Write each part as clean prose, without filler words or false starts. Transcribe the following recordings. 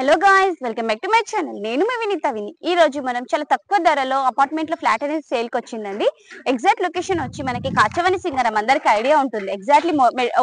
Hello guys, welcome back to my channel. నేను మీ వినీత విని. ఈ రోజు మనం చాలా తక్కువ ధరలో అపార్ట్మెంట్ లో ఫ్లాట్ అనేది సేల్ కి వచ్చిందండి. ఎగ్జాక్ట్ లొకేషన్ వచ్చి మనకి కాచవని సింగరం, అందరికి ఐడియా ఉంటుంది. ఎగ్జాక్ట్లీ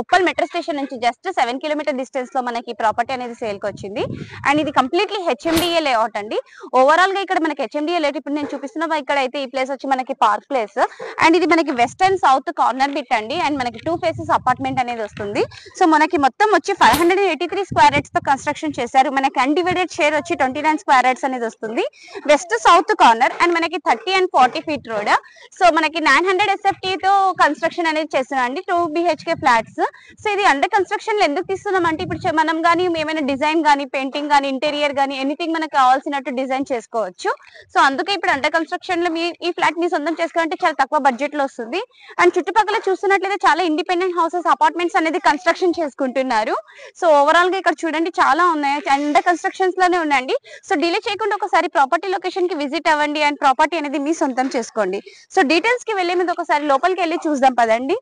ఉప్పల్ మెట్రో స్టేషన్ నుంచి జస్ట్ 7 కిలోమీటర్ డిస్టెన్స్ లో మనకి ప్రాపర్టీ అనేది సేల్ కి వచ్చింది. అండ్ ఇది కంప్లీట్లీ హెచ్ఎండిఏ లేఅవుట్ అండి. ఓవరాల్ గా ఇక్కడ మనకి హెచ్ఎండిఏ లేఅవుట్ ఇప్పుడు నేను చూపిస్తున్నా ఇక్కడ అయితే ఈ ప్లేస్ వచ్చి మనకి పార్క్ ప్లేస్. అండ్ ఇది మనకి west and south corner bit అండి. అండ్ మనకి 2 ఫేసెస్ అపార్ట్మెంట్ అనేది వస్తుంది. సో మనకి మొత్తం వచ్చి 583 స్క్వేర్ యార్డ్స్ తో కన్స్ట్రక్షన్ చేశారు. మనకి అన్డివైడెడ్ షేర్ వచ్చి 29 స్క్వేర్ యార్డ్స్ అనేది వస్తుంది. వెస్ట్ సౌత్ కార్నర్ అండ్ మనకి 30 and 40 ఫీట్ రోడ్. సో మనకి 900 SFT తో కన్స్ట్రక్షన్ అనేది చేస్తున్నాం అండి. 2 BHK ఫ్లాట్స్. సో ఇది అండర్ కన్స్ట్రక్షన్ లో ఎందుకు తీస్తున్నాం అంటే ఇప్పుడు మనం కానీ ఏమైనా డిజైన్ కానీ పెయింటింగ్ కానీ ఇంటీరియర్ కానీ ఎనీథింగ్ మనకు కావాల్సినట్టు డిజైన్ చేసుకోవచ్చు. సో అందుకే ఇప్పుడు అండర్ కన్స్ట్రక్షన్ లో ఈ ఫ్లాట్ ని సొంతం చేసుకోవాలంటే చాలా తక్కువ బడ్జెట్ లో వస్తుంది. అండ్ చుట్టుపక్కల చూస్తున్నట్లయితే చాలా ఇండిపెండెంట్ హౌసెస్ అపార్ట్మెంట్స్ అనేది కన్స్ట్రక్షన్ చేసుకుంటున్నారు. సో ఓవరాల్ గా ఇక్కడ చూడండి చాలా ఉన్నాయి, అండర్ కన్స్ట్రక్షన్స్ లోనే ఉన్నాయండి. సో డిలే చేయకుండా ఒకసారి ప్రాపర్టీ లొకేషన్ కి విజిట్ అవ్వండి అండ్ ప్రాపర్టీ అనేది మీ సొంతం చేసుకోండి. సో డీటెయిల్స్ కి వెళ్లే ముందు ఒకసారి లోపలికి వెళ్ళి చూద్దాం పదండి.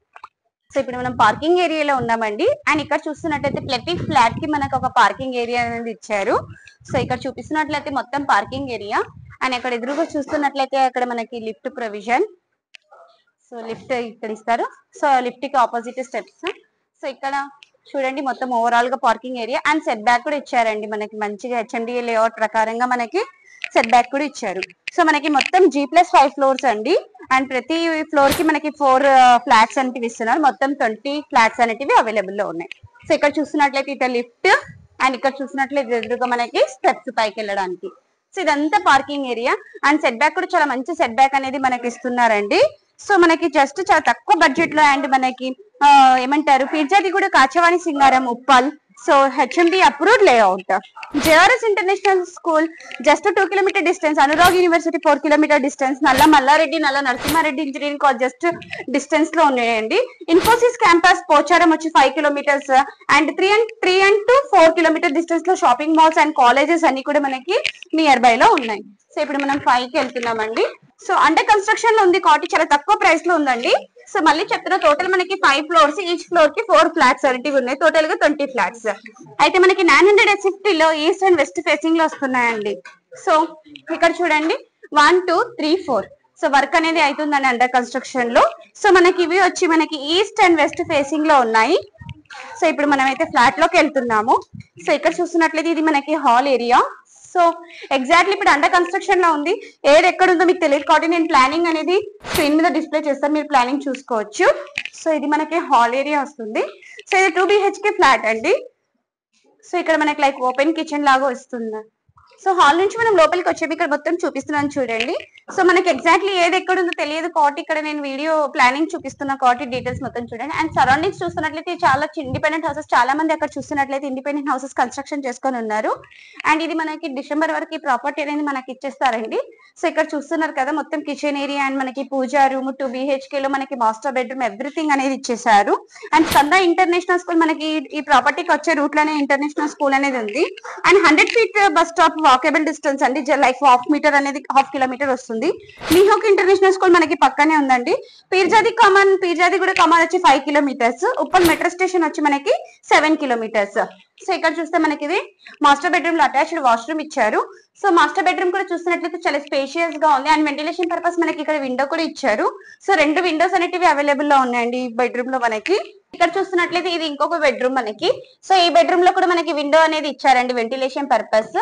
సో ఇప్పుడు మనం పార్కింగ్ ఏరియాలో ఉన్నామండి. అండ్ ఇక్కడ చూస్తున్నట్లయితే ప్రతి ఫ్లాట్ కి మనకు ఒక పార్కింగ్ ఏరియా అనేది ఇచ్చారు. సో ఇక్కడ చూపిస్తున్నట్లయితే మొత్తం పార్కింగ్ ఏరియా. అండ్ ఇక్కడ ఎదురుగా చూస్తున్నట్లయితే అక్కడ మనకి లిఫ్ట్ ప్రొవిజన్. సో లిఫ్ట్ ఇక్కడ ఇస్తారు. సో లిఫ్ట్ కి ఆపోజిట్ స్టెప్స్. సో ఇక్కడ చూడండి మొత్తం ఓవరాల్ గా parking area and set back కూడా ఇచ్చారండి. మనకి మంచిగా హెచ్ఎండిఏ లేఅవుట్ ప్రకారంగా మనకి సెట్ బ్యాక్ కూడా ఇచ్చారు. సో మనకి మొత్తం G+5 ఫ్లోర్స్ అండి. అండ్ ప్రతి ఫ్లోర్ కి మనకి 4 ఫ్లాట్స్ అనేవి ఇస్తున్నారు. మొత్తం 20 ఫ్లాట్స్ అనేవి అవైలబుల్ లో ఉన్నాయి. సో ఇక్కడ చూస్తున్నట్లయితే ఇట లిఫ్ట్ అండ్ ఇక్కడ చూసినట్లయితే ఎదురుగా మనకి స్టెప్స్ పైకి వెళ్ళడానికి. సో ఇదంతా parking area and set back కూడా చాలా మంచి సెట్ బ్యాక్ అనేది మనకి ఇస్తున్నారండి. సో మనకి జస్ట్ చాలా తక్కువ బడ్జెట్ లో అండ్ మనకి ఏమంటారు పీర్జాది కూడా Kachavani Singaram Uppal. So HMD approved layout. JRS international school just 2 kilometre distance. Anurag university 4 kilometre distance. Nalla Malla Reddy Nalla Narasimha Reddy engineering college just distance లో ఉన్నాయండి. ఇన్ఫోసిస్ క్యాంపస్ పోచారం వచ్చి 5 kilometres and 3 and 4 kilometre distance లో షాపింగ్ మాల్స్ అండ్ కాలేజెస్ అన్ని కూడా మనకి నియర్ బై లో ఉన్నాయి. సో ఇప్పుడు మనం 5 కి వెళ్తున్నామండి. సో అండర్ కన్స్ట్రక్షన్ లో ఉంది కాబట్టి చాలా తక్కువ ప్రైస్ లో ఉందండి. సో మళ్ళీ చెప్తున్నా టోటల్ మనకి 5 ఫ్లోర్స్, ఈచ్ ఫ్లోర్ కి 4 ఫ్లాట్స్ అనేవి ఉన్నాయి. టోటల్ గా 20 ఫ్లాట్స్ అయితే మనకి 900 SFT లో ఈస్ట్ అండ్ వెస్ట్ ఫేసింగ్ లో వస్తున్నాయండి. సో ఇక్కడ చూడండి 1 2 3 4. సో వర్క్ అనేది అవుతుందండి అండర్ కన్స్ట్రక్షన్ లో. సో మనకి ఇవి వచ్చి మనకి ఈస్ట్ అండ్ వెస్ట్ ఫేసింగ్ లో ఉన్నాయి. సో ఇప్పుడు మనం అయితే ఫ్లాట్ లోకి వెళ్తున్నాము. సో ఇక్కడ చూస్తున్నట్లయితే ఇది మనకి హాల్ ఏరియా. సో ఎగ్జాక్ట్లీ ఇప్పుడు అండర్ కన్స్ట్రక్షన్ లో ఉంది. ఏది ఎక్కడ ఉందో మీకు తెలియదు కాబట్టి నేను ప్లానింగ్ అనేది స్క్రీన్ మీద డిస్ప్లే చేస్తాను, మీరు ప్లానింగ్ చూసుకోవచ్చు. సో ఇది మనకి హాల్ ఏరియా వస్తుంది. సో ఇది 2 BHK ఫ్లాట్ అండి. సో ఇక్కడ మనకి లైక్ ఓపెన్ కిచెన్ లాగా వస్తుంది. సో హాల్ నుంచి మనం లోపలికి వచ్చేవి ఇక్కడ మొత్తం చూపిస్తున్నాను చూడండి. సో మనకి ఎగ్జాక్ట్లీ ఏది ఎక్కడ ఉందో తెలియదు కాబట్టి ఇక్కడ నేను వీడియో ప్లానింగ్ చూపిస్తున్నా కాబట్టి డీటెయిల్స్ మొత్తం చూడండి. అండ్ సరౌండింగ్స్ చూస్తున్నట్లయితే చాలా ఇండిపెండెంట్ హౌసెస్, చాలా మంది అక్కడ చూస్తున్నట్లయితే ఇండిపెండెంట్ హౌసెస్ కన్స్ట్రక్షన్ చేసుకొని ఉన్నారు. అండ్ ఇది మనకి డిసెంబర్ వరకు ఈ ప్రాపర్టీ అనేది మనకి ఇచ్చేస్తారండి. సో ఇక్కడ చూస్తున్నారు కదా మొత్తం కిచెన్ ఏరియా అండ్ మనకి పూజా రూమ్ 2 BHK లో మనకి మాస్టర్ బెడ్రూమ్ ఎవ్రీథింగ్ అనేది ఇచ్చేసారు. అండ్ సందా ఇంటర్నేషనల్ స్కూల్ మనకి ఈ ప్రాపర్టీకి వచ్చే రూట్ లోనే ఇంటర్నేషనల్ స్కూల్ అనేది ఉంది. And 100 feet bus stop walkable distance అండి. లైక్ 1/2 మీటర్ అనేది 1/2 కిలోమీటర్ వస్తుంది. మీహోక్ ఇంటర్నేషనల్ స్కూల్ మనకి పక్కనే ఉందండి. పీర్జాది కూడా కమాన్ వచ్చి 5 కిలోమీటర్స్. ఉప్పల్ మెట్రో స్టేషన్ వచ్చి మనకి 7 కిలోమీటర్స్. సో ఇక్కడ చూస్తే మనకి ఇది మాస్టర్ బెడ్రూమ్ లో అటాచ్డ్ వాష్రూమ్ ఇచ్చారు. సో మాస్టర్ బెడ్రూమ్ కూడా చూస్తున్నట్లయితే చాలా స్పేషియస్ గా ఉంది. అండ్ వెంటిలేషన్ పర్పస్ మనకి ఇక్కడ విండో కూడా ఇచ్చారు. సో 2 విండోస్ అనేటివి అవైలబుల్ లో ఉన్నాయండి ఈ బెడ్రూమ్ లో మనకి. ఇక్కడ చూస్తున్నట్లయితే ఇది ఇంకొక బెడ్రూమ్ మనకి. సో ఈ బెడ్రూమ్ లో కూడా మనకి విండో అనేది ఇచ్చారండి వెంటిలేషన్ పర్పస్.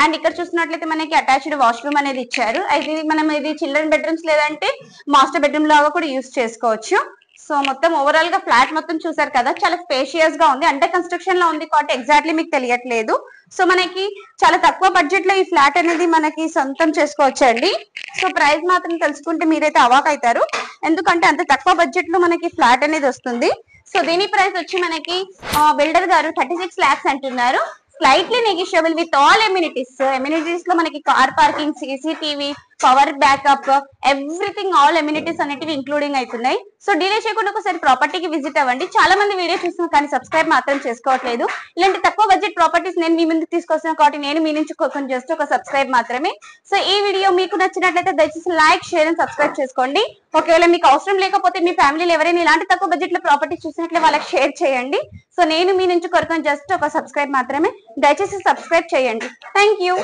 అండ్ ఇక్కడ చూస్తున్నట్లయితే మనకి అటాచ్డ్ వాష్రూమ్ అనేది ఇచ్చారు. అయితే మనం ఇది చిల్డ్రన్ బెడ్రూమ్స్ లేదంటే మాస్టర్ బెడ్రూమ్ లాగా కూడా యూస్ చేసుకోవచ్చు. సో మొత్తం ఓవరాల్ గా ఫ్లాట్ మొత్తం చూసారు కదా, చాలా స్పేషియస్ గా ఉంది. అండర్ కన్స్ట్రక్షన్ లో ఉంది కాబట్టి ఎగ్జాక్ట్లీ మీకు తెలియట్లేదు. సో మనకి చాలా తక్కువ బడ్జెట్ లో ఈ ఫ్లాట్ అనేది మనకి సొంతం చేసుకోవచ్చు అండి. సో ప్రైస్ మాత్రం తెలుసుకుంటే మీరైతే అవాక్ అవుతారు, ఎందుకంటే అంత తక్కువ బడ్జెట్ లో మనకి ఫ్లాట్ అనేది వస్తుంది. సో దీని ప్రైస్ వచ్చి మనకి బిల్డర్ గారు 36 lakhs అంటున్నారు. Slightly negotiable with all amenities. Amenities లో మనకి car parking, CCTV, power backup, everything all amenities అనేటివి ఇంక్లూడింగ్ అవుతున్నాయి. సో డిలే చేయకుండా ఒకసారి ప్రాపర్టీకి విజిట్ అవ్వండి. చాలా మంది వీడియో చూస్తున్నారు కానీ సబ్స్క్రైబ్ మాత్రం చేసుకోవట్లేదు. ఇలాంటి తక్కువ బడ్జెట్ ప్రాపర్టీస్ నేను మీ ముందుకు తీసుకొస్తున్నాను కాబట్టి నేను మీ నుంచి కొంచెం జస్ట్ ఒక సబ్స్క్రైబ్ మాత్రమే. సో ఈ వీడియో మీకు నచ్చినట్లయితే దయచేసి లైక్, షేర్ అండ్ సబ్స్క్రైబ్ చేసుకోండి. ఒకవేళ మీకు అవసరం లేకపోతే మీ ఫ్యామిలీలో ఎవరైనా ఇలాంటి తక్కువ బడ్జెట్ లో ప్రాపర్టీస్ చూసినట్లే వాళ్ళకి షేర్ చేయండి. సో నేను మీ నుంచి కోరుకొని జస్ట్ ఒక సబ్స్క్రైబ్ మాత్రమే. దయచేసి సబ్స్క్రైబ్ చేయండి. Thank you.